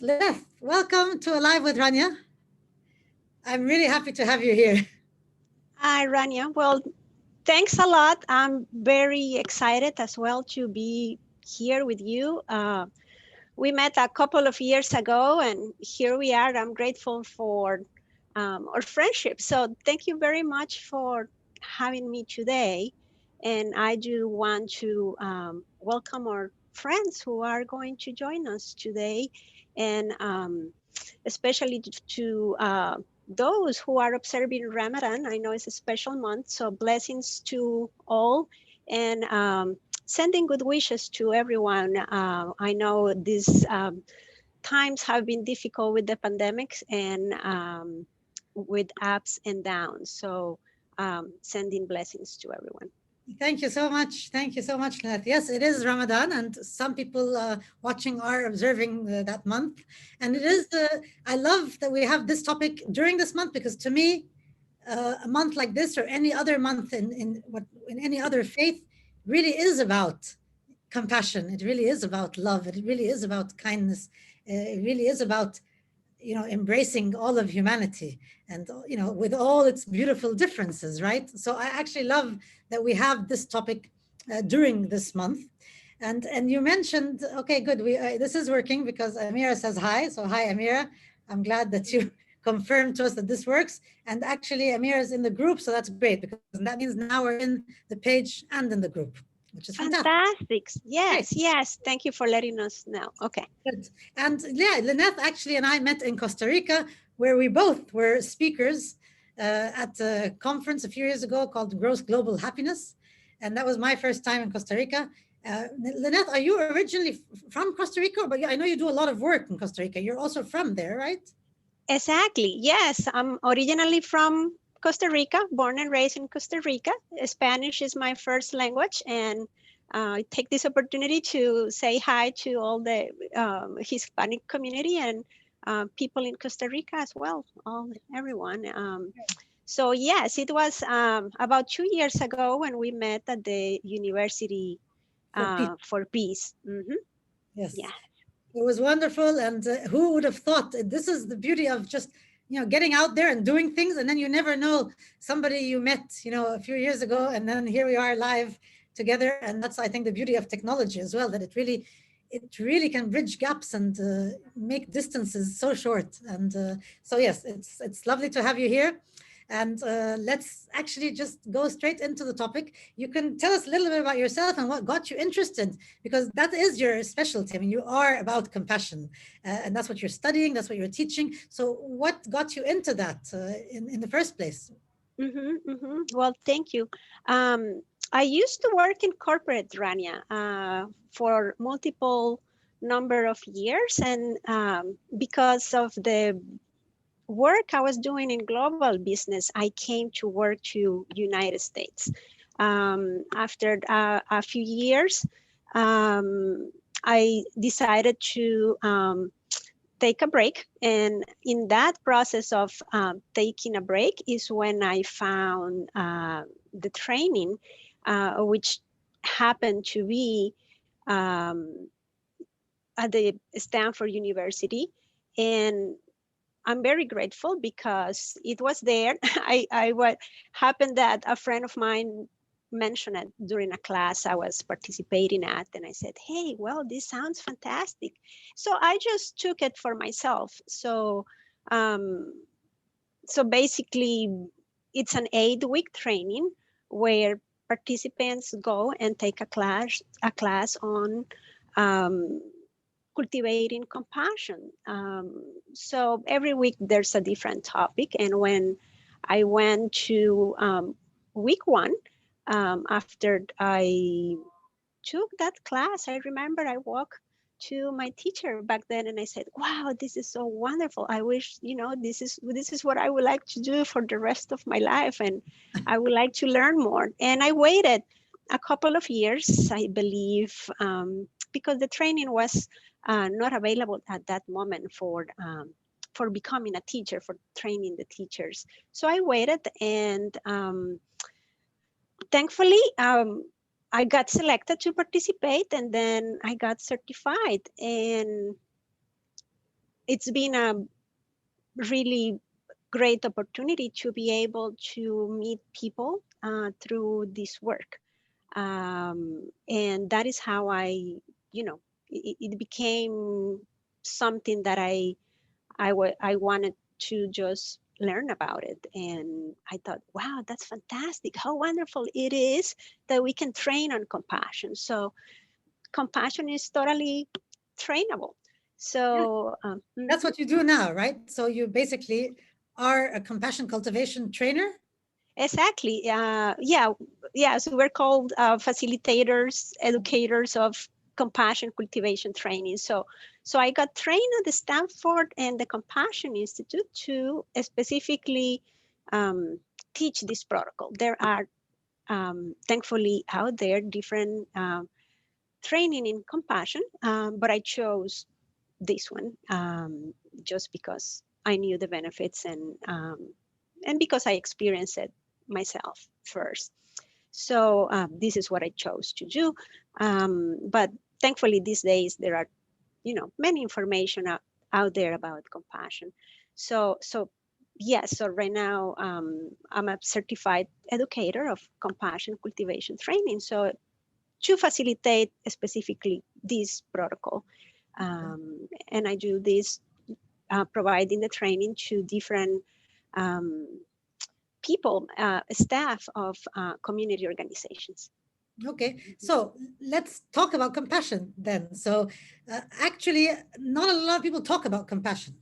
Lineth, welcome to Alive with Rania. I'm really happy to have you here. Hi, Rania. Well, thanks a lot. I'm very excited as well to be here with you. We met a couple of years ago, and here we are. I'm grateful for our friendship. So thank you very much for having me today. And I do want to welcome our friends who are going to join us today, and especially to those who are observing Ramadan. I know it's a special month, so blessings to all, and sending good wishes to everyone. I know these times have been difficult with the pandemics and with ups and downs. So sending blessings to everyone. Thank you so much. Thank you so much, Lineth. Yes, it is Ramadan, and some people watching are observing that month. And it is, I love that we have this topic during this month because to me, a month like this or any other month in any other faith really is about compassion. It really is about love. It really is about kindness. It really is about embracing all of humanity and with all its beautiful differences, right? So I actually love that we have this topic during this month. And you mentioned, okay, good, we this is working because Amira says hi. So hi, Amira. I'm glad that you confirmed to us that this works. And actually Amira is in the group, so that's great because that means now we're in the page and in the group, which is fantastic. Fantastic. Great. Yes. Thank you for letting us know. Okay. Good. And yeah, Lineth actually and I met in Costa Rica, where we both were speakers at a conference a few years ago called Gross Global Happiness. And that was my first time in Costa Rica. Lineth, are you originally from Costa Rica? But I know you do a lot of work in Costa Rica. You're also from there, right? Exactly. Yes, I'm originally from Costa Rica, born and raised in Costa Rica. Spanish is my first language, and I take this opportunity to say hi to all the Hispanic community and people in Costa Rica as well, everyone. So yes, it was about 2 years ago when we met at the University For peace. for Peace. Yes. Yeah. It was wonderful. And who would have thought this is the beauty of just, getting out there and doing things. And then you never know somebody you met, a few years ago. And then here we are live together. And that's, I think, the beauty of technology as well, that it really can bridge gaps and make distances so short. And so, yes, it's lovely to have you here. And let's actually just go straight into the topic. You can tell us a little bit about yourself and what got you interested, because that is your specialty. I mean, you are about compassion, and that's what you're studying, that's what you're teaching. So, what got you into that in the first place? Well, thank you. I used to work in corporate, Rania, for multiple number of years, and because of the work I was doing in global business, I came to work to United States. After a few years, I decided to take a break. And in that process of taking a break is when I found the training, which happened to be at the Stanford University. And I'm very grateful because it was there. What happened that a friend of mine mentioned it during a class I was participating at, and I said, hey, well, this sounds fantastic. So I just took it for myself. Um, so basically it's an 8-week training where participants go and take a class on cultivating compassion. So every week there's a different topic. And when I went to week 1, after I took that class, I remember I walked to my teacher back then and I said, wow, this is so wonderful. I wish, this is what I would like to do for the rest of my life. And I would like to learn more. And I waited a couple of years, I believe, because the training was not available at that moment for becoming a teacher, for training the teachers. So I waited, and thankfully, I got selected to participate, and then I got certified. And it's been a really great opportunity to be able to meet people through this work. And that is how it became something that I wanted to just learn about it. And I thought, wow, that's fantastic. How wonderful it is that we can train on compassion. So compassion is totally trainable. Yeah, So that's what you do now, right? So you basically are a compassion cultivation trainer. exactly. Yeah. So we're called facilitators, educators of compassion cultivation training. So I got trained at the Stanford and the Compassion Institute to specifically um, teach this protocol. There are thankfully out there different training in compassion, but I chose this one just because I knew the benefits and because I experienced it myself first. So this is what I chose to do. But thankfully, these days there are many information out there about compassion. So yes. So right now I'm a certified educator of compassion cultivation training. So to facilitate specifically this protocol. And I do this providing the training to different um, people, staff of community organizations. Okay, so let's talk about compassion then. So, actually, not a lot of people talk about compassion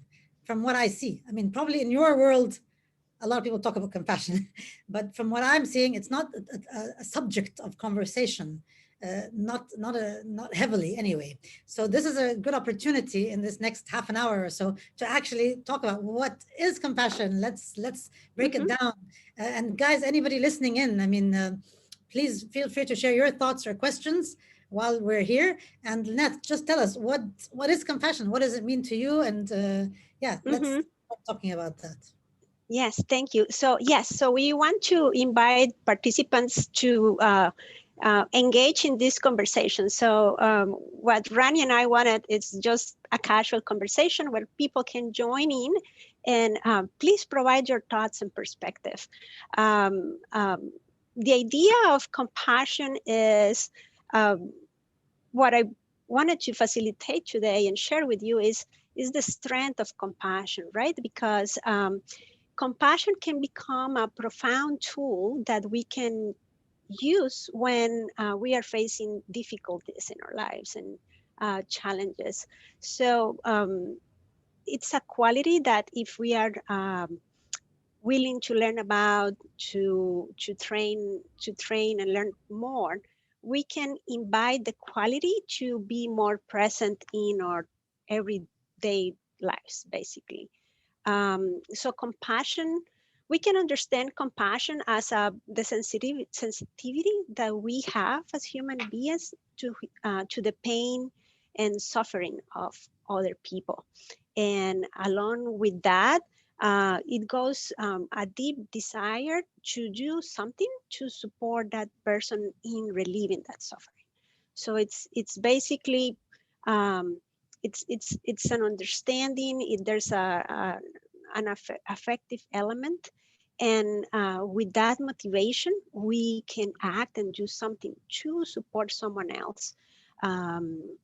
from what I see. I mean, probably in your world, a lot of people talk about compassion, but from what I'm seeing, it's not a subject of conversation, not heavily anyway. So this is a good opportunity in this next half an hour or so to actually talk about what is compassion. Let's break it Mhm. down. And guys, anybody listening in, I mean, please feel free to share your thoughts or questions while we're here. And Lineth, just tell us what is compassion? What does it mean to you? And yeah, let's Mhm. start talking about that. Yes, thank you. So yes, so we want to invite participants to engage in this conversation. So what Rani and I wanted is just a casual conversation where people can join in and please provide your thoughts and perspective. Um, um, the idea of compassion is um, what I wanted to facilitate today and share with you is the strength of compassion, right? Because compassion can become a profound tool that we can use when we are facing difficulties in our lives and challenges. So it's a quality that if we are willing to learn about, to train and learn more, we can invite the quality to be more present in our everyday lives, basically. So compassion, we can understand compassion as the sensitivity that we have as human beings to the pain and suffering of other people. And along with that, it goes a deep desire to do something to support that person in relieving that suffering. So it's basically um, it's an understanding. There's an affective element, and with that motivation, we can act and do something to support someone else. Um,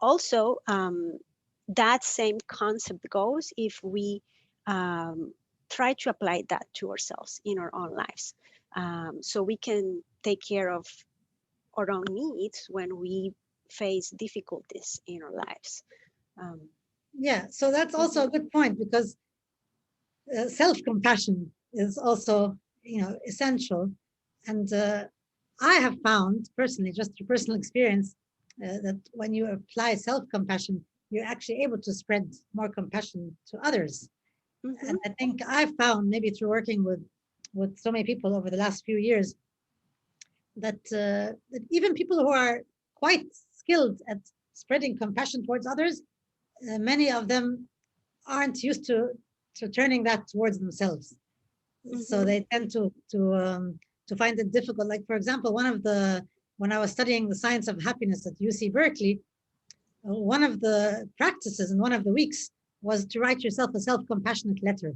Also, that same concept goes if we um, try to apply that to ourselves in our own lives. So we can take care of our own needs when we face difficulties in our lives. Um, Yeah, so that's also mhm, a good point because self-compassion is also, essential. And I have found personally, just through personal experience, that when you apply self-compassion, you're actually able to spread more compassion to others. mhm, And I think I've found, maybe through working with so many people over the last few years, that even people who are quite skilled at spreading compassion towards others, many of them aren't used to turning that towards themselves. So mhm, they tend to find it difficult. Like for example, when I was studying the science of happiness at UC Berkeley, one of the practices in one of the weeks was to write yourself a self-compassionate letter.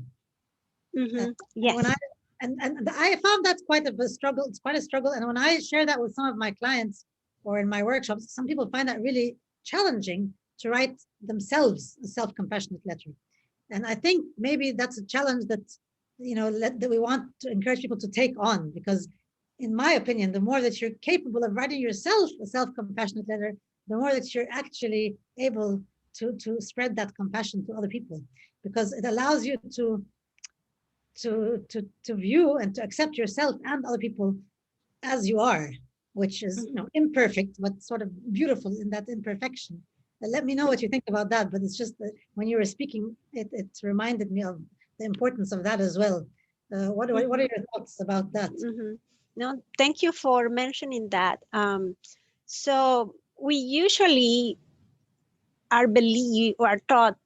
Mm-hmm. And when I Yes. and I found that's quite a struggle. It's quite a struggle. And when I share that with some of my clients or in my workshops, some people find that really challenging to write themselves a self-compassionate letter. And I think maybe that's a challenge that that we want to encourage people to take on, because in my opinion, the more that you're capable of writing yourself a self-compassionate letter, the more that you're actually able to spread that compassion to other people, because it allows you to view and to accept yourself and other people as you are, which is imperfect but sort of beautiful in that imperfection. Let me know what you think about that. But it's just that when you were speaking, it reminded me of the importance of that as well. What are your thoughts about that? Mm-hmm. No, thank you for mentioning that. So we usually are taught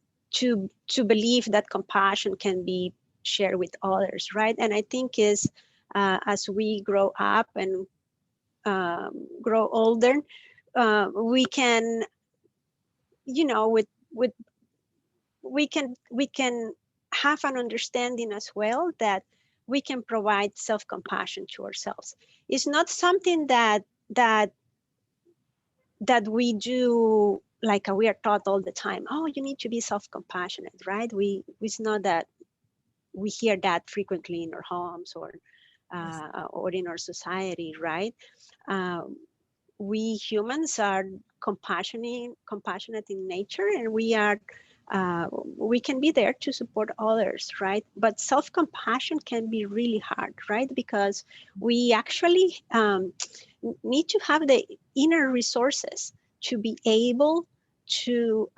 to believe that compassion can be shared with others, right? And I think is as we grow up and grow older, we can, with we can have an understanding as well that we can provide self-compassion to ourselves. It's not something that we do like we are taught all the time. Oh, you need to be self-compassionate, right? It's not that we hear that frequently in our homes Yes. or in our society, right? Um, we humans are compassionate in nature, and we can be there to support others, right? But self-compassion can be really hard, right? Because we actually need to have the inner resources to be able to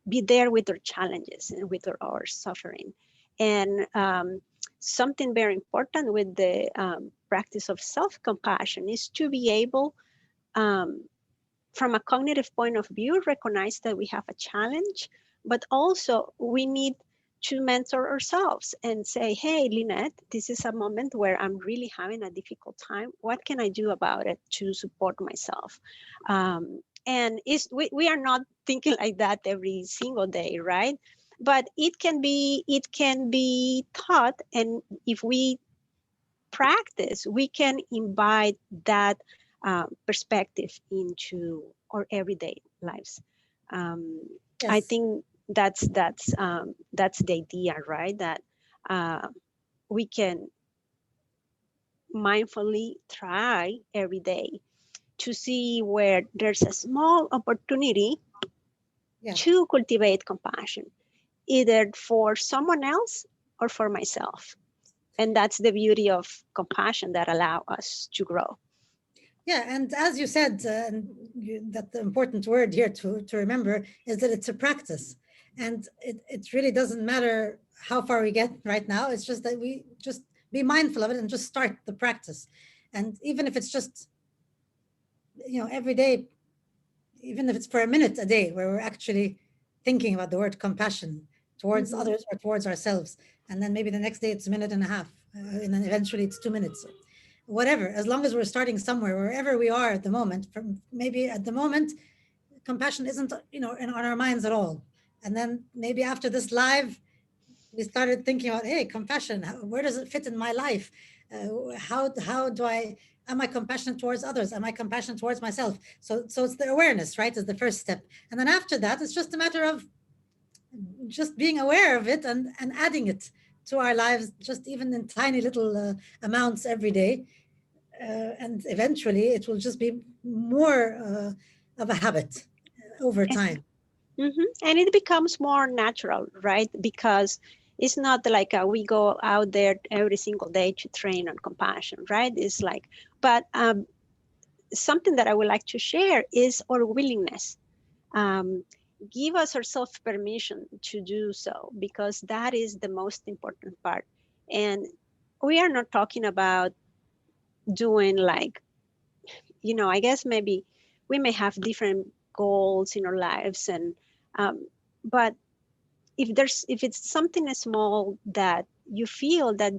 be there with our challenges and with our suffering. And something very important with the practice of self-compassion is to be able, um, from a cognitive point of view, recognize that we have a challenge, but also we need to mentor ourselves and say, hey, Lineth, this is a moment where I'm really having a difficult time. What can I do about it to support myself? And we are not thinking like that every single day, right? But it can be taught, and if we practice, we can invite that perspective into our everyday lives. Um, I Yes. think that's the idea, right? That uh, we can mindfully try every day to see where there's a small opportunity Yeah. to cultivate compassion, either for someone else or for myself. And that's the beauty of compassion that allow us to grow. Yeah, and as you said, that the important word here to remember is that it's a practice. And it really doesn't matter how far we get right now. It's just that we just be mindful of it and just start the practice. And even if it's just, every day, even if it's for a minute a day, where we're actually thinking about the word compassion towards Mm-hmm. others or towards ourselves. And then maybe the next day it's a minute and a half, and then eventually it's 2 minutes. Whatever, as long as we're starting somewhere, wherever we are at the moment. From maybe at the moment, compassion isn't on our minds at all, and then maybe after this live, we started thinking about, hey, compassion. Where does it fit in my life? How do I? Am I compassionate towards others? Am I compassionate towards myself? So it's the awareness, right? Is the first step, and then after that, it's just a matter of just being aware of it and adding it to our lives, just even in tiny little amounts every day, and eventually it will just be more of a habit over time. And it becomes more natural, right? Because it's not like we go out there every single day to train on compassion, right? It's like, but something that I would like to share is our willingness. Um, give us ourselves permission to do so, because that is the most important part. And we are not talking about doing like, I guess maybe we may have different goals in our lives, and but if it's something small that you feel that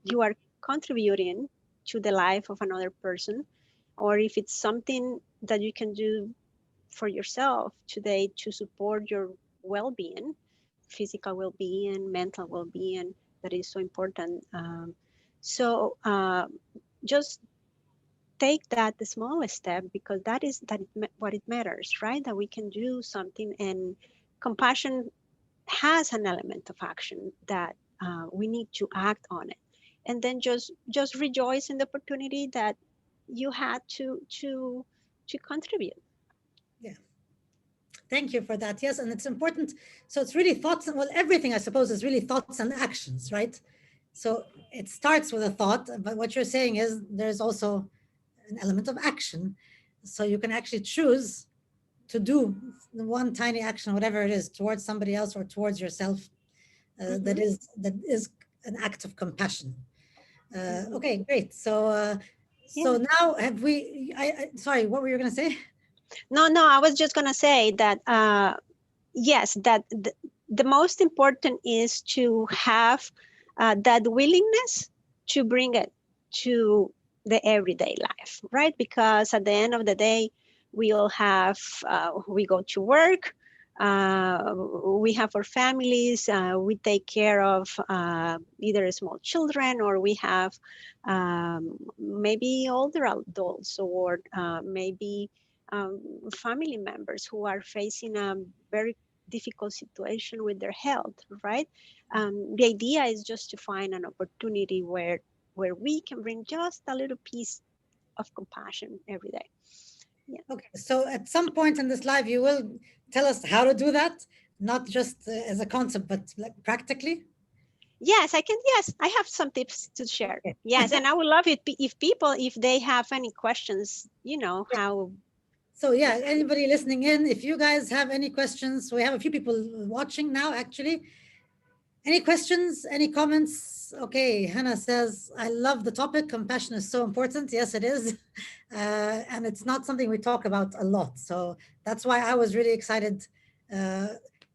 you are contributing to the life of another person, or if it's something that you can do for yourself today to support your well-being, physical well-being, mental well-being, that is so important. So just take that the smallest step, because what it matters, right? That we can do something, and compassion has an element of action that we need to act on it, and then just rejoice in the opportunity that you had to contribute. Yeah. Thank you for that. Yes, and it's important. So it's really thoughts, and well, everything I suppose is really thoughts and actions, right? So it starts with a thought, but what you're saying is there's also an element of action. So you can actually choose to do one tiny action, whatever it is, towards somebody else or towards yourself. Hmm. That is an act of compassion. Hmm. Okay, great. So Yeah. now have we? Sorry, what were you going to say? No, I was just gonna say that yes, that the most important is to have that willingness to bring it to the everyday life, right? Because at the end of the day, we all have, we go to work, we have our families, we take care of either small children, or we have maybe older adults, or maybe um, family members who are facing a very difficult situation with their health, right? The idea is just to find an opportunity where we can bring just a little piece of compassion every day. Yeah. Okay, so at some point in this live, you will tell us how to do that, not just as a concept, but like practically. Yes, I can. Yes, I have some tips to share. Okay. Yes, and I would love it if people, if they have any questions, Yeah. how. So Yeah. yeah, anybody listening in, if you guys have any questions, we have a few people watching now, actually. Any questions? Any comments? Okay, Hannah says, I love the topic. Compassion is so important. Yes, it is. And it's not something we talk about a lot. So that's why I was really excited uh,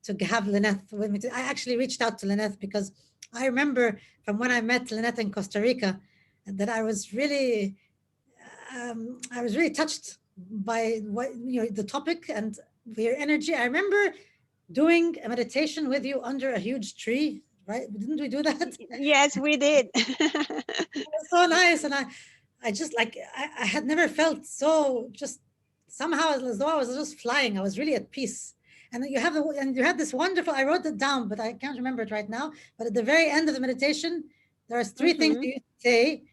to have Lineth with me. I actually reached out to Lineth because I remember from when I met Lineth in Costa Rica that I was really touched by what the topic and your energy. I remember doing a meditation with you under a huge tree, right? Didn't we do that? It Yes, we did. was so nice, and I just like I had never felt so just somehow as though I was just flying. I was really at peace. And you had this wonderful. I wrote it down, but I can't remember it right now. But at the very end of the meditation, there's three things Hmm. you say.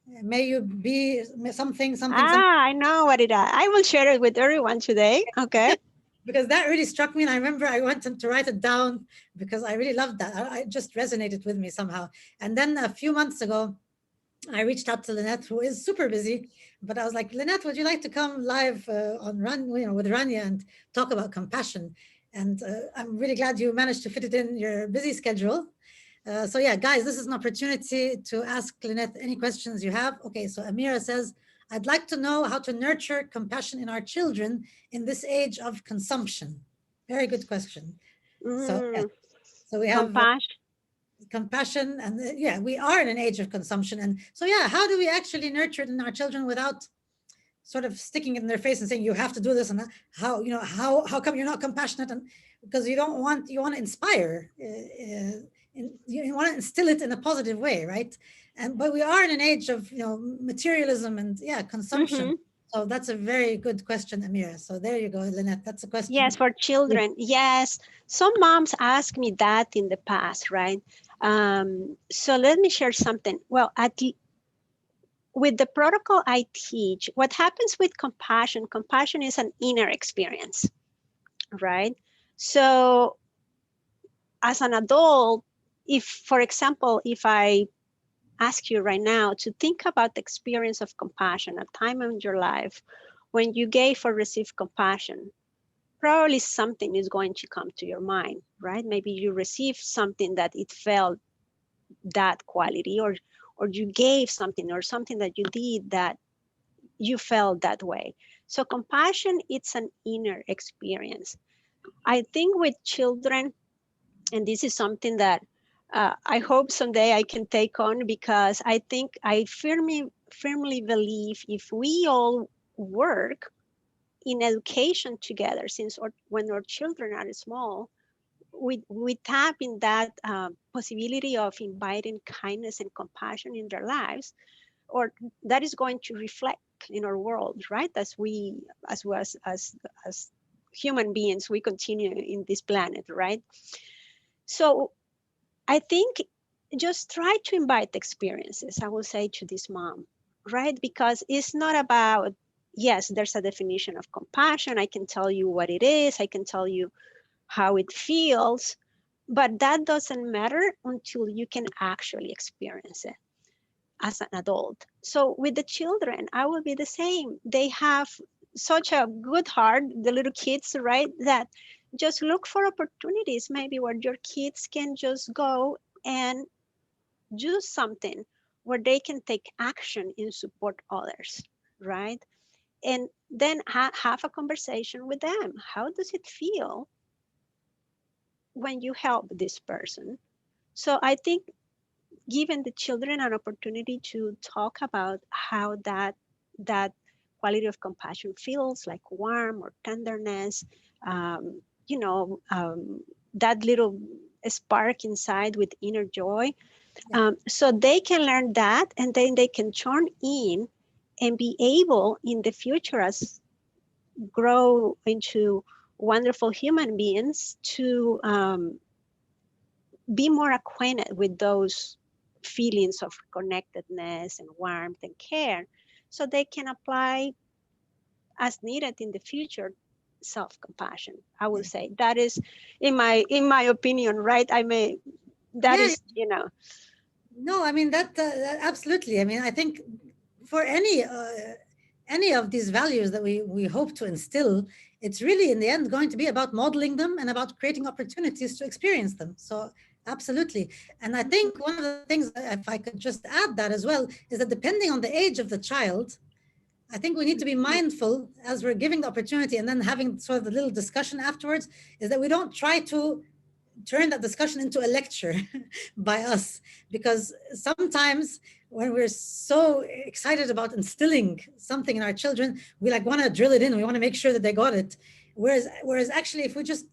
May you be something, something, something. I know what it is. I will share it with everyone today. Okay. Because that really struck me. And I remember I went to write it down because I really loved that. It just resonated with me somehow. And then a few months ago, I reached out to Lineth, who is super busy, but I was like, Lineth, would you like to come live on with Rania and talk about compassion? And I'm really glad you managed to fit it in your busy schedule. So yeah, guys, this is an opportunity to ask Lineth any questions you have. Okay, so Amira says, I'd like to know how to nurture compassion in our children in this age of consumption. Very good question. So yeah, Mm, so we have compassion. compassion, and yeah, we are in an age of consumption. And so yeah, how do we actually nurture it in our children without sort of sticking it in their face and saying you have to do this, and how come you're not compassionate? And because you want to inspire, you want to instill it in a positive way, right? And but we are in an age of materialism and yeah, consumption. Hmm. So that's a very good question, Amira. So there you go, Lynette, that's a Yes, question. for children. Yes. Some moms ask me that in the past, right? So let me share something. Well, with the protocol I teach, what happens with compassion, compassion is an inner experience, right? So as an adult, if, for example, if I ask you right now to think about the experience of compassion, a time in your life when you gave or received compassion, probably something is going to come to your mind, right? Maybe you received something that it felt that quality, or you gave something, or something that you did that you felt that way. So compassion, it's an inner experience. I think with children, and this is something that I hope someday I can take on, because I think I firmly believe if we all work in education together, since when our children are small, we tap in that possibility of inviting kindness and compassion in their lives, or that is going to reflect in our world, right? As human beings, we continue in this planet, right? So I think just try to invite experiences, I will say to this mom, right? Because it's not about, yes, there's a definition of compassion. I can tell you what it is, I can tell you how it feels, but that doesn't matter until you can actually experience it as an adult. So with the children, I will be the same. They have such a good heart, the little kids, right? That just look for opportunities, maybe where your kids can just go and do something where they can take action and support others, right? And then have a conversation with them. How does it feel when you help this person? So I think giving the children an opportunity to talk about how that quality of compassion feels, like warmth or tenderness, um, you know, that little spark inside with inner joy. Yeah. So they can learn that, and then they can turn in and be able in the future, as grow into wonderful human beings, to be more acquainted with those feelings of connectedness and warmth and care, so they can apply as needed in the future self-compassion. I will Yeah. say that is, in my opinion, right? I may, that Yeah. is, you know. No, I mean that absolutely. I mean, I think for any of these values that we hope to instill, it's really in the end going to be about modeling them and about creating opportunities to experience them. So absolutely. And I think one of the things, if I could just add that as well, is that depending on the age of the child, I think we need to be mindful as we're giving the opportunity and then having sort of the little discussion afterwards, is that we don't try to turn that discussion into a lecture by us, because sometimes when we're so excited about instilling something in our children, we like want to drill it in, we want to make sure that they got it, whereas actually if we just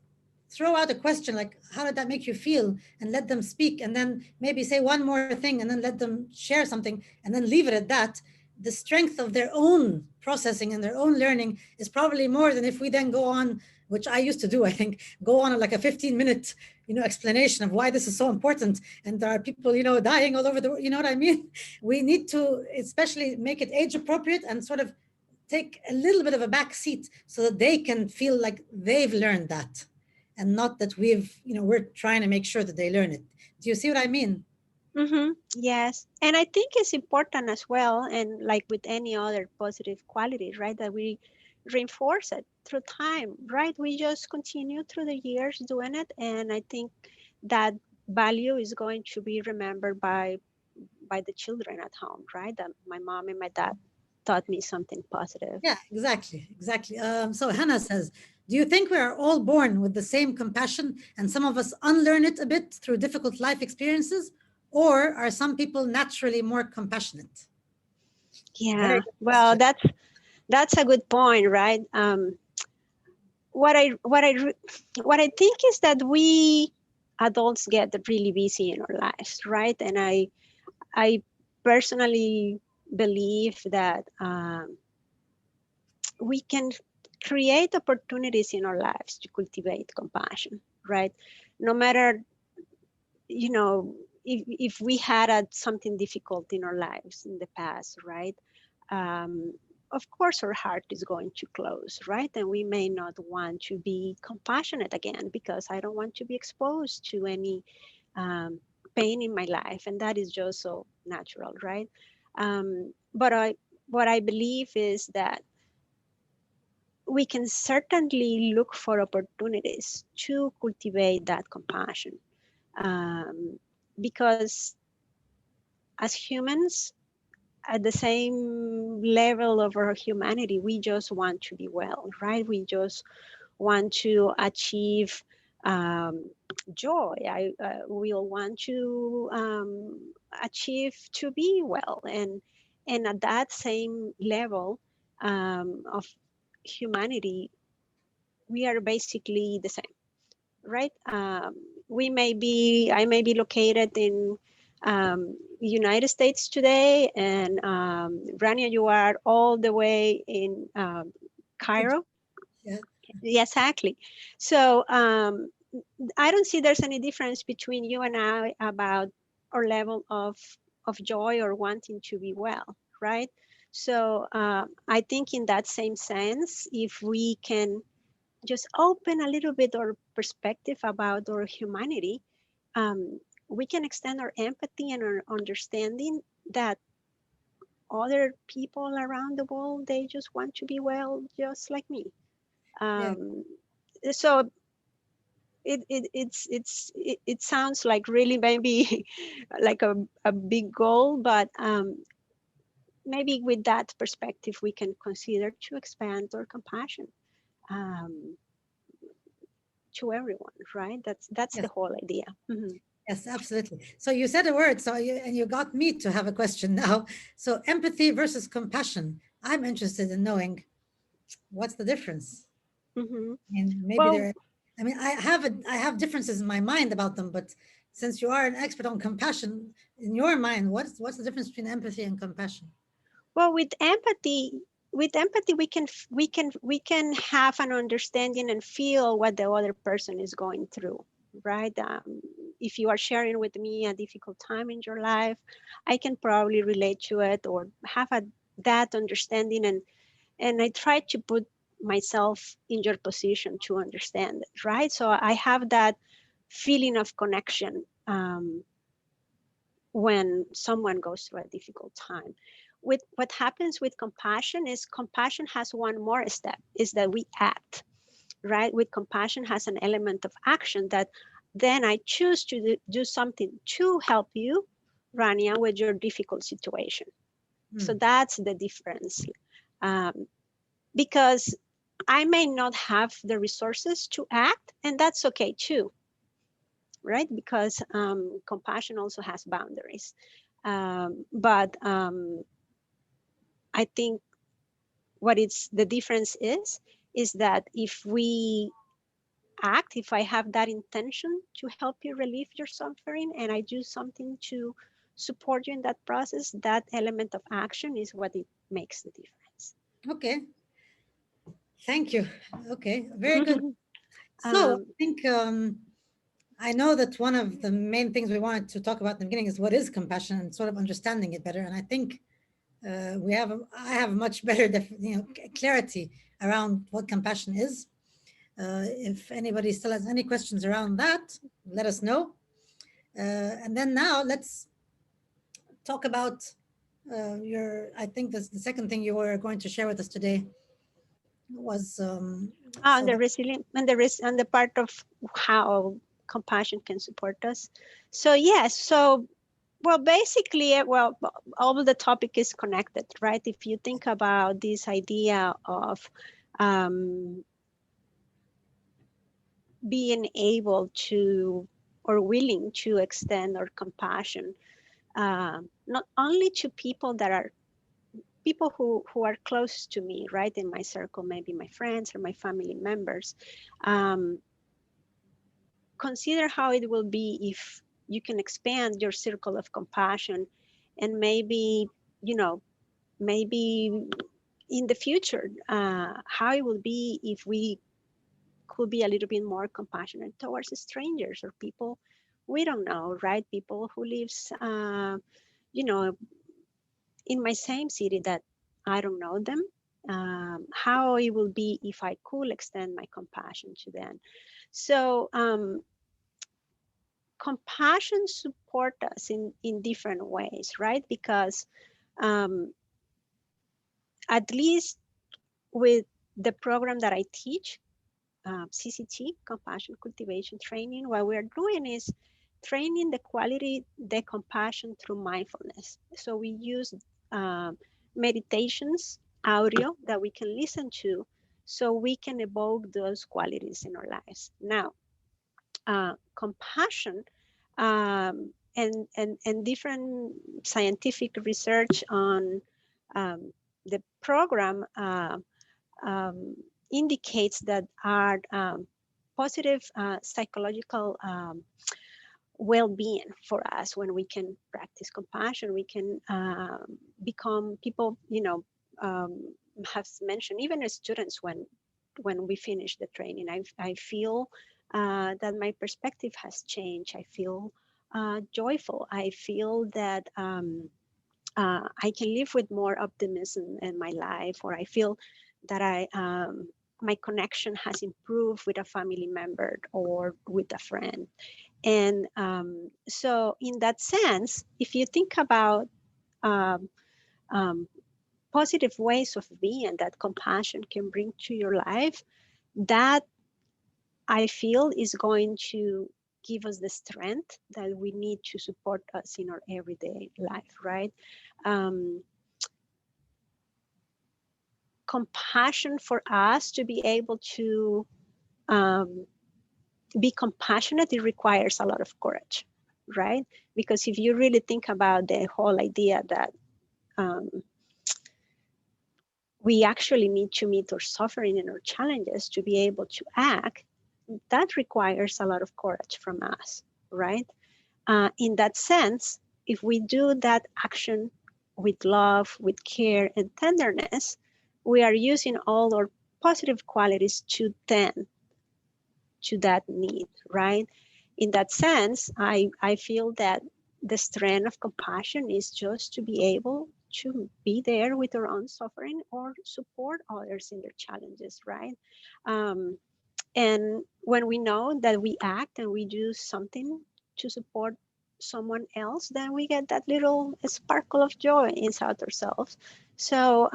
throw out a question like how did that make you feel, and let them speak, and then maybe say one more thing, and then let them share something, and then leave it at that, the strength of their own processing and their own learning is probably more than if we then go on, which I used to do, I think, go on like a 15-minute, explanation of why this is so important. And there are people, dying all over the world. You know what I mean? We need to especially make it age appropriate and sort of take a little bit of a back seat so that they can feel like they've learned that, and not that we're trying to make sure that they learn it. Do you see what I mean? Yes, and I think it's important as well, and like with any other positive quality, right, that we reinforce it through time, right? We just continue through the years doing it, and I think that value is going to be remembered by the children at home, right? That my mom and my dad taught me something positive. Yeah, exactly. So Hannah says, do you think we are all born with the same compassion and some of us unlearn it a bit through difficult life experiences? Or are some people naturally more compassionate? Very Yeah, good well, question. that's a good point, right? What I what I re- what I think is that we adults get really busy in our lives, right? And I personally believe that we can create opportunities in our lives to cultivate compassion, right? No matter, you know, if we had something difficult in our lives in the past, right? Um, of course, our heart is going to close, right? And we may not want to be compassionate again because I don't want to be exposed to any pain in my life, and that is just so natural, right? But what I believe is that we can certainly look for opportunities to cultivate that compassion, um, because as humans, at the same level of our humanity, we just want to be well, right? We just want to achieve um, joy. We'll want to achieve to be well, and at that same level of humanity, we are basically the same. right? I may be located in United States today, and Rania, you are all the way in Cairo. Yeah. Yeah, exactly. So I don't see there's any difference between you and I about our level of joy or wanting to be well, right? So I think in that same sense, if we can just open a little bit our perspective about our humanity, um, we can extend our empathy and our understanding that other people around the world, they just want to be well just like me. Yeah. um, so it sounds like really maybe like a big goal, but maybe with that perspective we can consider to expand our compassion um, to everyone, right? That's the Yes. whole idea. Mhm. Yes, absolutely. So you said a word, and you got me to have a question now. So empathy versus compassion. I'm interested in knowing what's the difference. Mhm. And maybe Well, there, I mean, I have differences in my mind about them, but since you are an expert on compassion, in your mind, what's the difference between empathy and compassion? well, with empathy, we can have an understanding and feel what the other person is going through, right? If you are sharing with me a difficult time in your life, I can probably relate to it or have that understanding, and I try to put myself in your position to understand it, right? So I have that feeling of connection when someone goes through a difficult time. With what happens with compassion is compassion has one more step, is that we act, right? With compassion has an element of action that then I choose to do something to help you, Rania, with your difficult situation. So Hmm. that's the difference. Um, because I may not have the resources to act, and that's okay too, right? Because compassion also has boundaries. But I think what it's the difference is that if we act, if I have that intention to help you relieve your suffering and I do something to support you in that process, that element of action is what it makes the difference. Okay, thank you. Okay, very good. So um, I think I know that one of the main things we wanted to talk about in the beginning is what is compassion and sort of understanding it better. And I think I have a much better clarity around what compassion is. If anybody still has any questions around that, let us know. And then now let's talk about I think that's the second thing you were going to share with us today was so and the that, resilient and the part of how compassion can support us. So yes, so well, basically, all of the topic is connected, right? If you think about this idea of um, being able to or willing to extend our compassion, not only to people that are people who are close to me, right, in my circle, maybe my friends or my family members. Um, Consider how it will be if you can expand your circle of compassion, and maybe, you know, maybe in the future, how it will be if we could be a little bit more compassionate towards strangers or people we don't know, right? People who lives, you know, in my same city that I don't know them. How it will be if I could extend my compassion to them. So compassion support us in different ways, right? Because um, at least with the program that I teach, CCT, Compassion Cultivation Training, what we're doing is training the quality, the compassion through mindfulness. So we use meditations, audio that we can listen to, so we can evoke those qualities in our lives. Now, compassion and different scientific research on the program um, indicates that our positive psychological well-being for us. When we can practice compassion, we can become people, have mentioned, even as students, when we finish the training, I feel that my perspective has changed. I feel joyful. I feel that I can live with more optimism in my life, or I feel that my connection has improved with a family member or with a friend. And so in that sense, if you think about um, um, positive ways of being that compassion can bring to your life, that I feel is going to give us the strength that we need to support us in our everyday life, right? Um, Compassion for us to be able to um, be compassionate, it requires a lot of courage, right? Because if you really think about the whole idea that um, we actually need to meet our suffering and our challenges to be able to act, that requires a lot of courage from us, right? In that sense, if we do that action with love, with care and tenderness, we are using all our positive qualities to tend to that need, right? In that sense, I feel that the strength of compassion is just to be able to be there with our own suffering or support others in their challenges, right? Um, and when we know that we act and we do something to support someone else, then we get that little sparkle of joy inside ourselves. So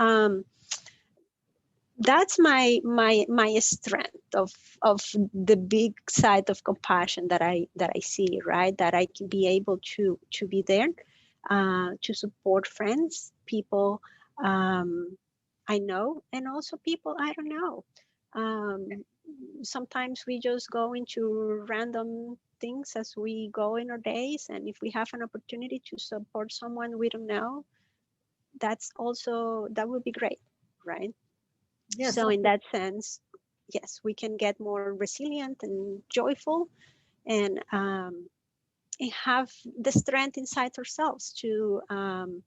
that's my strength of the big side of compassion that I see, right? That I can be able to be there to support friends, people I know, and also people I don't know. Um, Sometimes we just go into random things as we go in our days, and if we have an opportunity to support someone we don't know, that would be great, right? Yes, So in that sense, yes, we can get more resilient and joyful, and have the strength inside ourselves to um,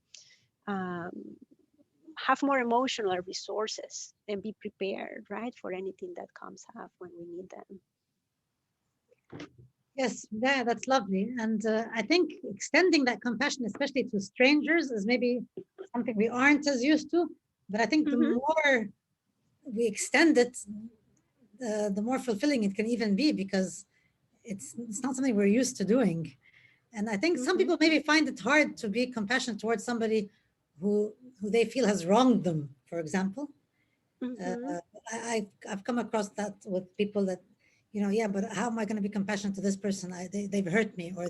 have more emotional resources and be prepared, right, for anything that comes up when we need them. yes, yeah, that's lovely. And I think extending that compassion, especially to strangers, is maybe something we aren't as used to. But I think the Mm-hmm, more we extend it, the more fulfilling it can even be, because it's not something we're used to doing. And I think some mm-hmm, people maybe find it hard to be compassionate towards somebody who they feel has wronged them, for example. Uh, mm-hmm. I've come across that with people that, yeah, but how am I going to be compassionate to this person? They've hurt me, or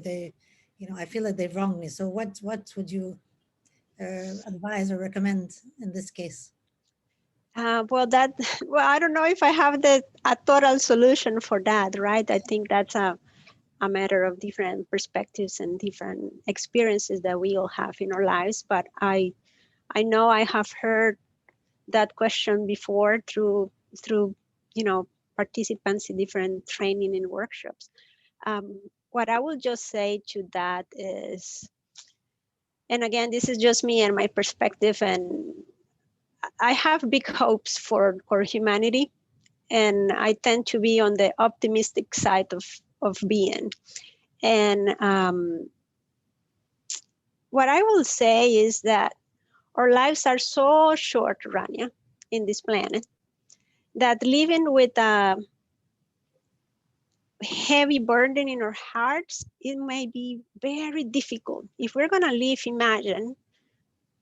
I feel like they've wronged me. So what would you advise or recommend in this case? Well, well, I don't know if I have a total solution for that, right? I think that's a matter of different perspectives and different experiences that we all have in our lives. But I know I have heard that question before through participants in different training and workshops. What I will just say to that is, and again, this is just me and my perspective, and I have big hopes for humanity, and I tend to be on the optimistic side of being. And what I will say is that our lives are so short, Rania, in this planet, that living with a heavy burden in our hearts, it may be very difficult. If we're going to live, imagine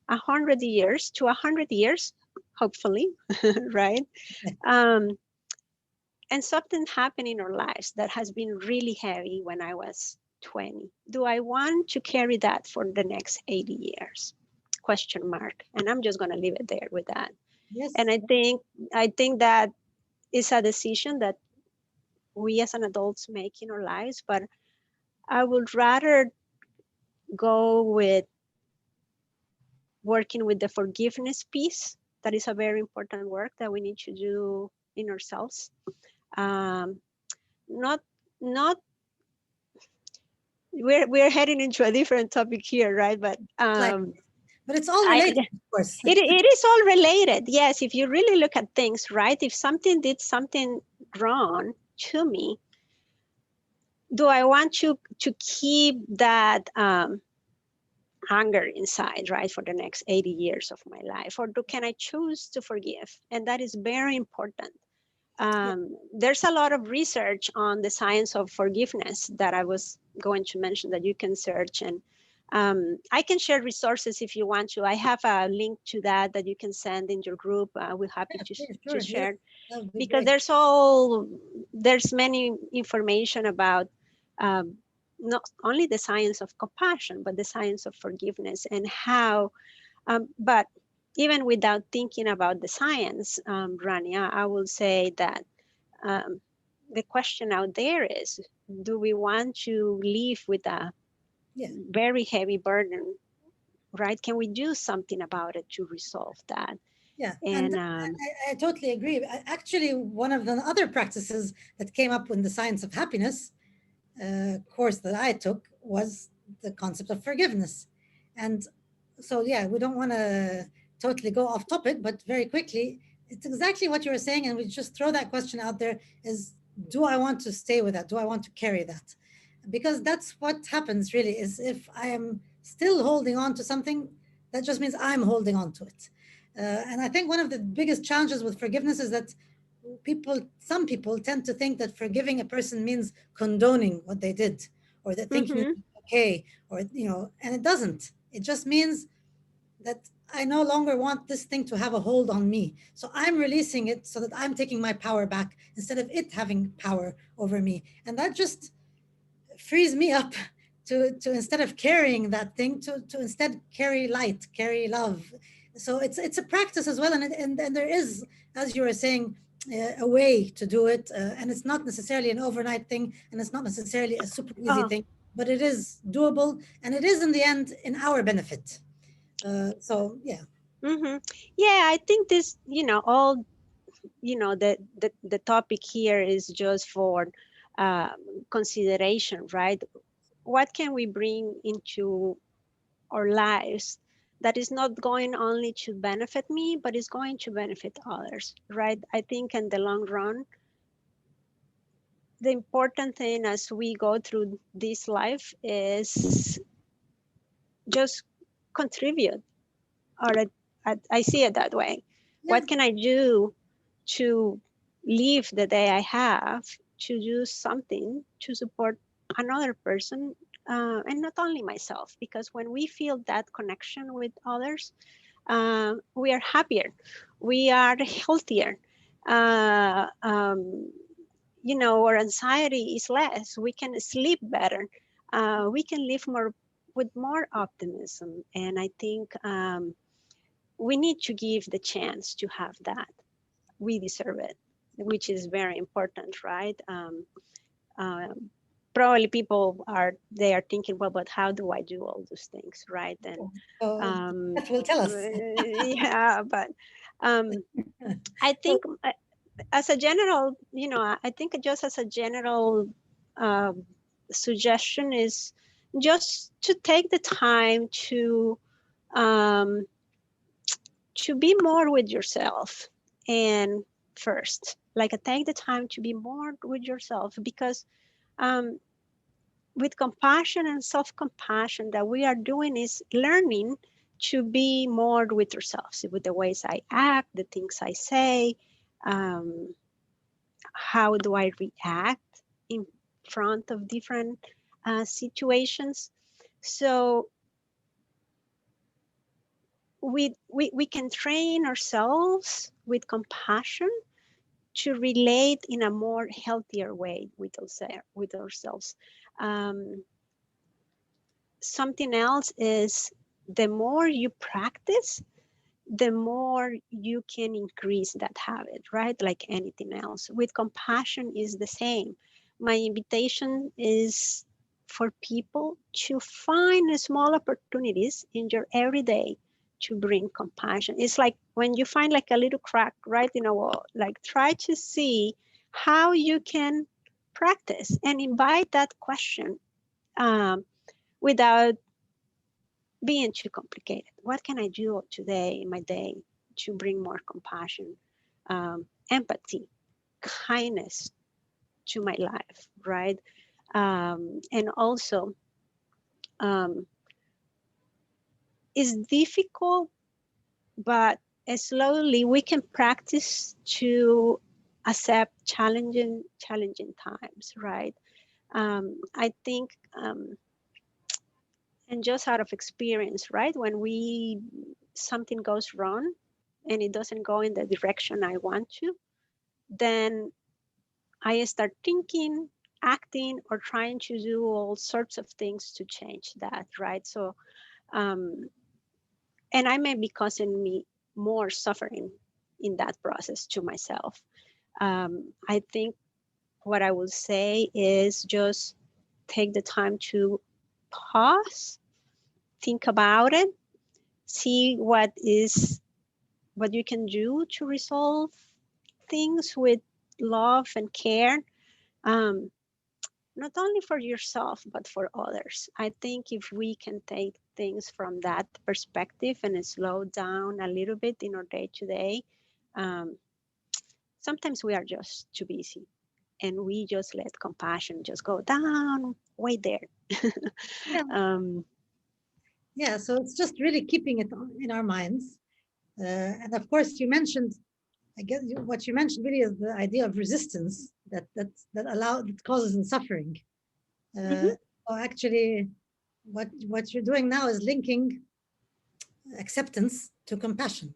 100 years to 100 years, hopefully, right? Um, and something happened in our lives that has been really heavy when I was 20. Do I want to carry that for the next 80 years? Question mark. And I'm just going to leave it there with that. And Yes. I think that is a decision that we as an adults make in our lives, but I would rather go with working with the forgiveness piece. That is a very important work that we need to do in ourselves. Um, not not we're heading into a different topic here, right? But Like, but it's all I related, of course. it is all related. Yes, if you really look at things, right? If something did something wrong to me, do I want to keep that anger inside, right, for the next 80 years of my life, or can I choose to forgive? And that is very important. There's a lot of research on the science of forgiveness that I was going to mention that you can search, and I can share resources if you want to. I have a link to that you can send in your group. We're happy Yeah, to sure. Yes, share, that would be because great. there's many information about um, not only the science of compassion, but the science of forgiveness and how, but even without thinking about the science, Rania, I will say that um, the question out there is, do we want to live with a Yeah. very heavy burden, right? Can we do something about it to resolve that? Yeah, and And I totally agree. Actually, one of the other practices that came up in the science of happiness course that I took was the concept of forgiveness. And so, yeah, we don't want to totally go off topic, but very quickly, it's exactly what you were saying. And we just throw that question out there is, do I want to stay with that? Do I want to carry that? Because that's what happens really is if I am still holding on to something, that just means I'm holding on to it. And I think one of the biggest challenges with forgiveness is that some people tend to think that forgiving a person means condoning what they did, or that thinking mhm. it's okay, or and it doesn't. It just means that I no longer want this thing to have a hold on me. So I'm releasing it so that I'm taking my power back instead of it having power over me. And that just frees me up to instead of carrying that thing to instead carry light, carry love. So it's a practice as well, and there is, as you were saying, a way to do it, and it's not necessarily an overnight thing, and it's not necessarily a super easy Oh, thing, but it is doable, and it is in the end in our benefit. So yeah. mhm. Yeah, I think this, all, the topic here is just for uh, consideration, right? What can we bring into our lives that is not going only to benefit me, but is going to benefit others, right? I think in the long run, the important thing as we go through this life is just contribute, or I see it that way. Yeah. What can I do to live the day I have to do something to support another person, and not only myself? Because when we feel that connection with others, we are happier, we are healthier. Uh, um, our anxiety is less. We can sleep better. We can live more with more optimism. And I think we need to give the chance to have that. We deserve it, which is very important, right? Um, Probably people are thinking, well, but how do I do all those things, right? And So um, that will tell us. yeah, but I Well, think as a general, I think just as a general uh, suggestion is just to take the time um, to be more with yourself, and first, like, take the time to be more with yourself, because um, with compassion and self-compassion, that we are doing is learning to be more with ourselves, with the ways I act, the things I say, um, how do I react in front of different situations. So we can train ourselves with compassion to relate in a more healthier way with ourselves. Um, Something else is, the more you practice, the more you can increase that habit, right? Like anything else. With compassion is the same. My invitation is for people to find small opportunities in your everyday to bring compassion. It's like when you find like a little crack right in a wall, like try to see how you can practice and invite that question without being too complicated. What can I do today in my day to bring more compassion, empathy, kindness to my life, right? And also, it's difficult, but slowly we can practice to accept challenging times, right? I think, and just out of experience, right? When something goes wrong and it doesn't go in the direction I want to, then I start thinking, acting, or trying to do all sorts of things to change that, right? So, and I may be causing me more suffering in that process to myself. I think what I will say is just take the time to pause, think about it, see what you can do to resolve things with love and care, not only for yourself but for others. I think if we can take things from that perspective and slow down a little bit in our day-to-day, sometimes we are just too busy and we just let compassion just go down way there. Yeah. Yeah, so it's just really keeping it in our minds. And of course, you mentioned, I guess what you mentioned really is the idea of resistance that causes the suffering. Mhm. Well, actually, what you're doing now is linking acceptance to compassion,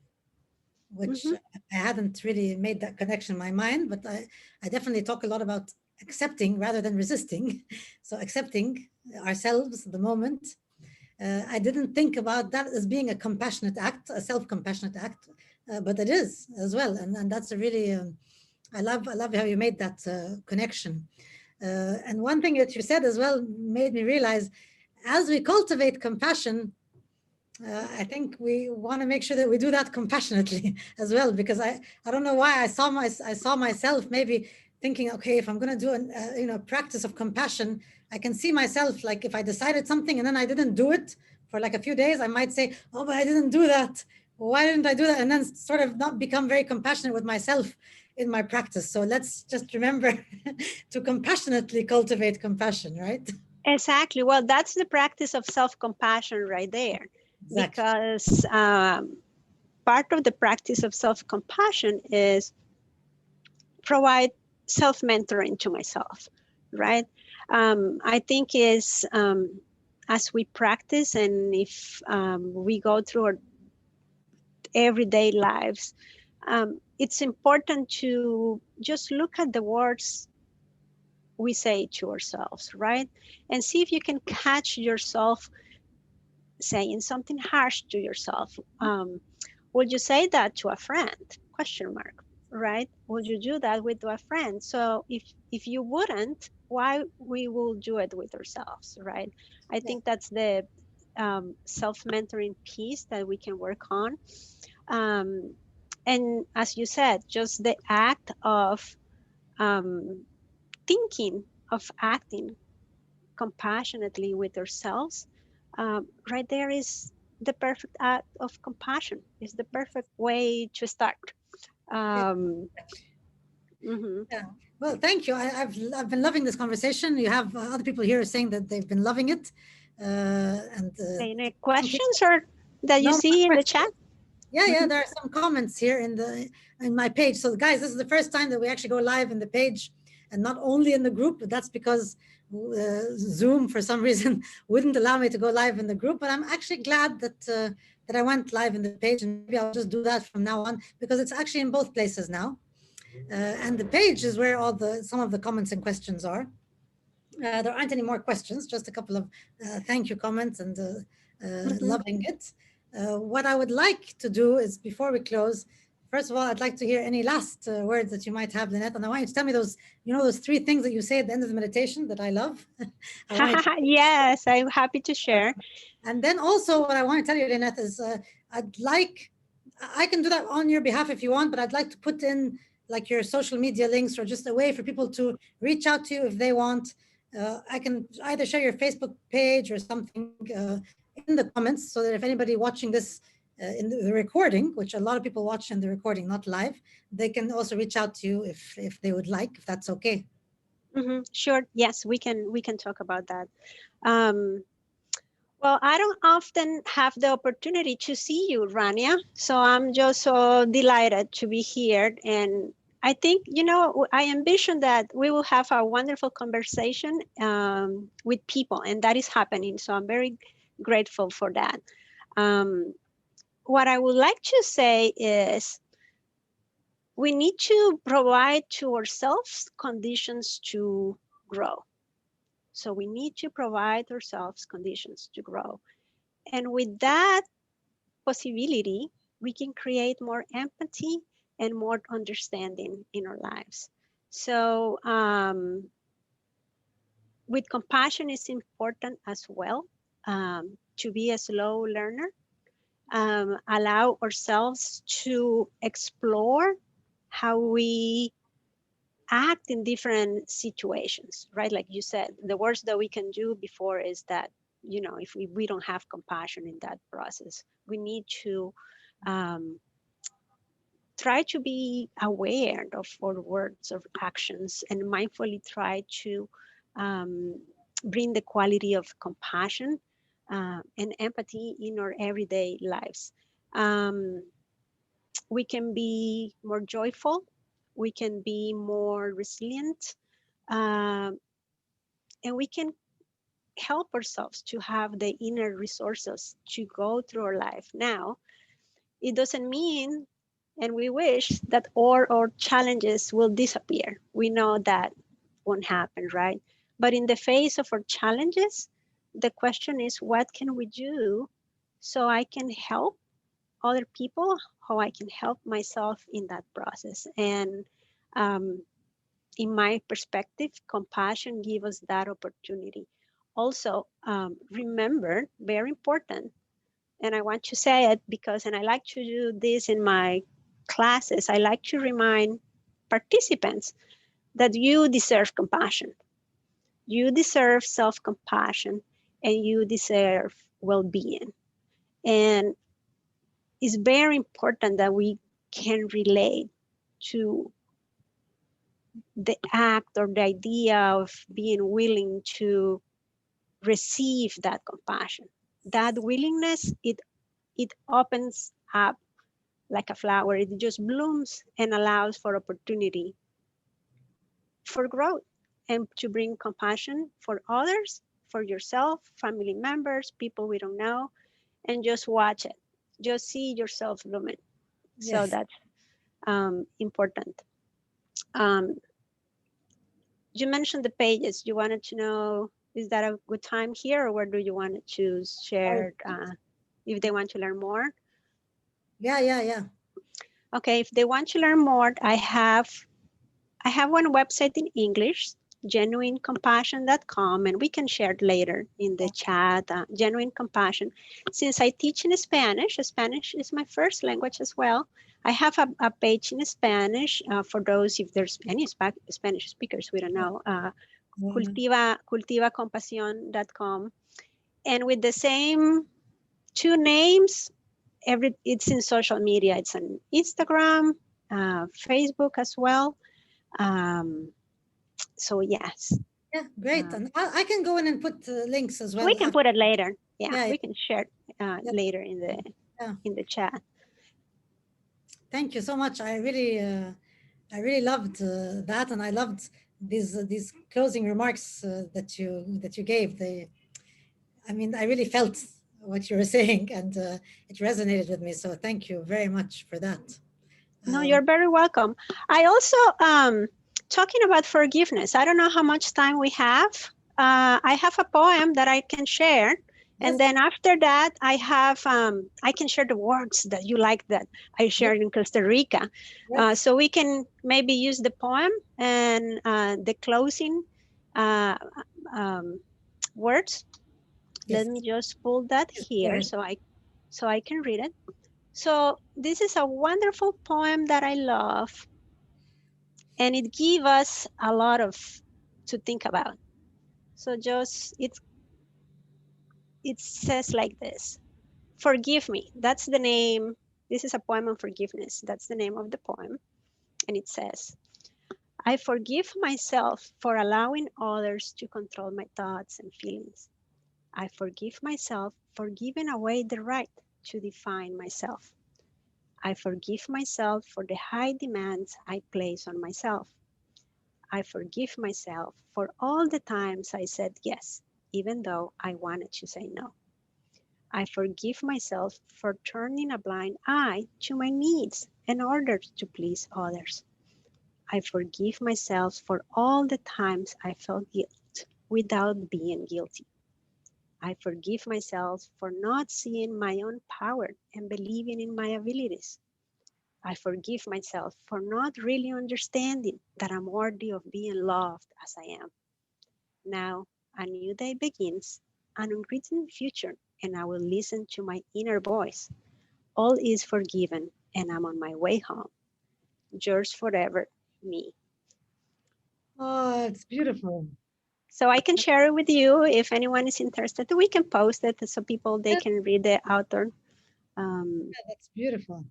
which Mhm. I hadn't really made that connection in my mind, but I definitely talk a lot about accepting rather than resisting. So accepting ourselves, the moment. I didn't think about that as being a compassionate act, a self-compassionate act, but it is as well, and that's a really I love how you made that connection. And one thing that you said as well made me realize, as we cultivate compassion, I think we want to make sure that we do that compassionately as well, because I don't know why I saw myself maybe thinking, okay, if I'm going to do a practice of compassion, I can see myself, like if I decided something and then I didn't do it for like a few days, I might say, oh, but I didn't do that. Why didn't I do that? And then sort of not become very compassionate with myself in my practice. So let's just remember to compassionately cultivate compassion, right? Exactly. Well, that's the practice of self-compassion right there, Exactly. because part of the practice of self-compassion is provide self-mentoring to myself, right? I think is as we practice and if we go through our everyday lives, it's important to just look at the words we say to ourselves, right? And see if you can catch yourself saying something harsh to yourself. Would you say that to a friend? Question mark, right? Would you do that with a friend? So if you wouldn't, why we will do it with ourselves, right? I Yeah. think that's the self-mentoring piece that we can work on. And as you said, just the act of um, thinking, of acting compassionately with ourselves, right there is the perfect act of compassion, is the perfect way to start. Yeah. Mhm. Yeah. Well, thank you. I've been loving this conversation. You have other people here saying that they've been loving it, and Any thank you. questions or that you No more see in the questions. chat? Yeah, yeah. Mhm. There are some comments here in my page. So, guys, this is the first time that we actually go live in the page, and not only in the group. But that's because Zoom, for some reason, wouldn't allow me to go live in the group. But I'm actually glad that I went live in the page, and maybe I'll just do that from now on because it's actually in both places now. And the page is where some of the comments and questions are. There aren't any more questions, just a couple of thank you comments and Mhm. loving it. What I would like to do is, before we close, first of all, I'd like to hear any last words that you might have, Lineth. And I want you to tell me those three things that you say at the end of the meditation that I love. I want you to, Yes, I'm happy to share. and then also what I want to tell you, Lineth, is I can do that on your behalf if you want, but I'd like to put in like your social media links, or just a way for people to reach out to you if they want. I can either share your Facebook page or something in the comments, so that if anybody watching this in the recording, which a lot of people watch in the recording, not live, they can also reach out to you if they would like, if that's okay. Sure. Yes, we can talk about that. Well, I don't often have the opportunity to see you, Rania, so I'm just so delighted to be here. And I think, I envision that we will have a wonderful conversation with people, and that is happening. So I'm very grateful for that. What I would like to say is we need to provide to ourselves conditions to grow. So we need to provide ourselves conditions to grow. And with that possibility, we can create more empathy and more understanding in our lives. So with compassion, it's important as well to be a slow learner, allow ourselves to explore how we act in different situations, right? Like you said, the worst that we can do before is that, if we don't have compassion in that process, we need to try to be aware of our words or actions and mindfully try to bring the quality of compassion and empathy in our everyday lives. We can be more joyful, we can be more resilient, and we can help ourselves to have the inner resources to go through our life. Now, it doesn't mean, and we wish that all our challenges will disappear. We know that won't happen, right? But in the face of our challenges, the question is, what can we do so I can help other people, how I can help myself in that process? And in my perspective, compassion gives us that opportunity. Also, remember, very important, and I want to say it because, and I like to do this in my classes, I like to remind participants that you deserve compassion. You deserve self-compassion and you deserve well-being. And it's very important that we can relate to the act or the idea of being willing to receive that compassion. That willingness, it opens up like a flower. It just blooms and allows for opportunity for growth and to bring compassion for others, for yourself, family members, people we don't know, and just watch it. Just see yourself blooming. So Yes. that's important. Um, you mentioned the pages. You wanted to know, is that a good time here, or where do you want to share if they want to learn more? Yeah. Okay, if they want to learn more, I have one website in English, genuinecompassion.com, and we can share it later in the chat. Genuine Compassion. Since I teach in Spanish is my first language as well. I have a page in Spanish for those, if there's any Spanish speakers, we don't know. Cultivacompasión.com. And with the same two names, it's in social media. It's on Instagram, Facebook as well. So yes. Yeah, great. And I can go in and put links as well. We can put it later. Yeah, Yeah. we can share later in the chat. Thank you so much. I really loved that, and I loved these closing remarks that you gave. I mean, I really felt what you were saying, and it resonated with me. So thank you very much for that. No, you're very welcome. I also talking about forgiveness. I don't know how much time we have. I have a poem that I can share. And then after that, I can share the words that you like that I shared in Costa Rica. So we can maybe use the poem and the closing words. Let me just pull that here so I can read it. So this is a wonderful poem that I love. and it gives us a lot of to think about. So just it says like this: forgive me. That's the name. This is a poem on forgiveness. That's the name of the poem. And it says, I forgive myself for allowing others to control my thoughts and feelings. I forgive myself for giving away the right to define myself. I forgive myself for the high demands I place on myself. I forgive myself for all the times I said yes, even though I wanted to say no. I forgive myself for turning a blind eye to my needs in order to please others. I forgive myself for all the times I felt guilt without being guilty. I forgive myself for not seeing my own power and believing in my abilities. I forgive myself for not really understanding that I'm worthy of being loved as I am. Now, a new day begins, an unwritten future, and I will listen to my inner voice. All is forgiven, and I'm on my way home. Yours forever, me. Oh, it's beautiful. So I can share it with you if anyone is interested. We can post it so people they Yes, can read the author. Um, that's beautiful.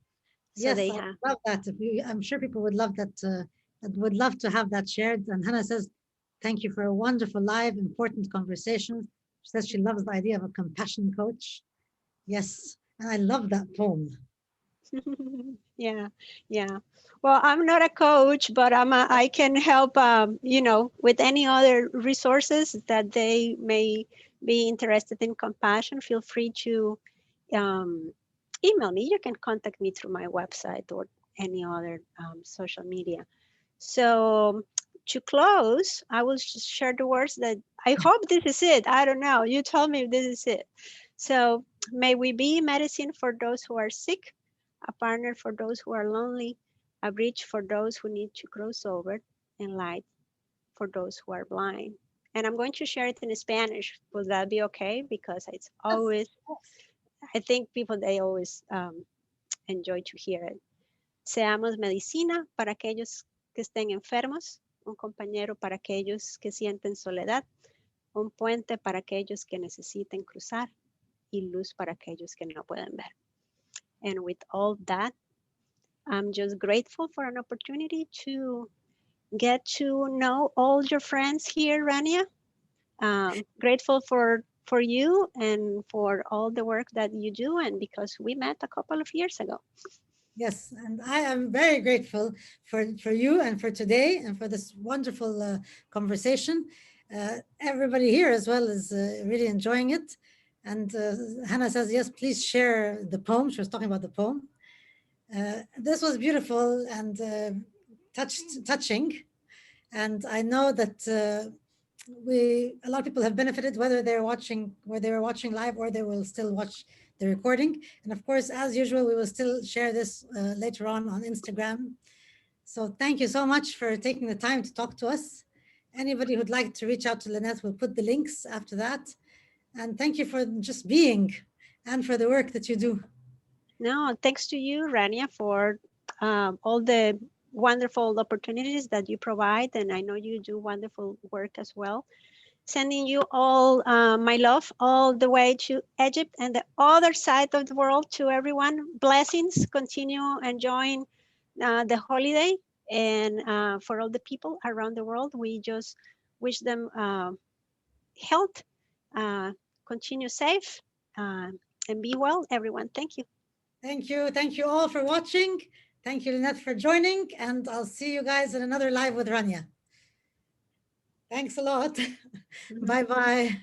so Yes, they I have. love that. I'm sure people would love that. That would love to have that shared. And Hannah says, "Thank you for a wonderful, live, important conversation." She says she loves the idea of a compassion coach. Yes, and I love that poem. Yeah, yeah. Well, I'm not a coach, but I can help, with any other resources that they may be interested in compassion. Feel free to um, email me. You can contact me through my website or any other social media. So to close, I will just share the words that I hope this is it. I don't know. You tell me if this is it. So may we be medicine for those who are sick, a partner for those who are lonely, a bridge for those who need to cross over, and light for those who are blind. And I'm going to share it in Spanish. Will that be okay? Because it's Yes, always, yes. I think people, they always enjoy to hear it. Seamos medicina para aquellos que estén enfermos, un compañero para aquellos que sienten soledad, un puente para aquellos que necesiten cruzar y luz para aquellos que no pueden ver. And with all that, I'm just grateful for an opportunity to get to know all your friends here, Rania. Grateful for you and for all the work that you do, and because we met a couple of years ago. Yes, and I am very grateful for you and for today and for this wonderful conversation. Everybody here as well is really enjoying it. And Hannah says, yes, please share the poem. She was talking about the poem. This was beautiful and touching. And I know that a lot of people have benefited, whether they were watching live or they will still watch the recording. And of course, as usual, we will still share this later on Instagram. So thank you so much for taking the time to talk to us. Anybody who'd like to reach out to Lineth, we'll put the links after that. And thank you for just being and for the work that you do. No, thanks to you, Rania, for all the wonderful opportunities that you provide. And I know you do wonderful work as well. Sending you all my love all the way to Egypt and the other side of the world to everyone. Blessings. Continue enjoying the holiday. And for all the people around the world, we just wish them health, uh, continue safe, and be well, everyone. Thank you. Thank you. Thank you all for watching. Thank you, Lineth, for joining. And I'll see you guys in another live with Rania. Thanks a lot. Bye bye.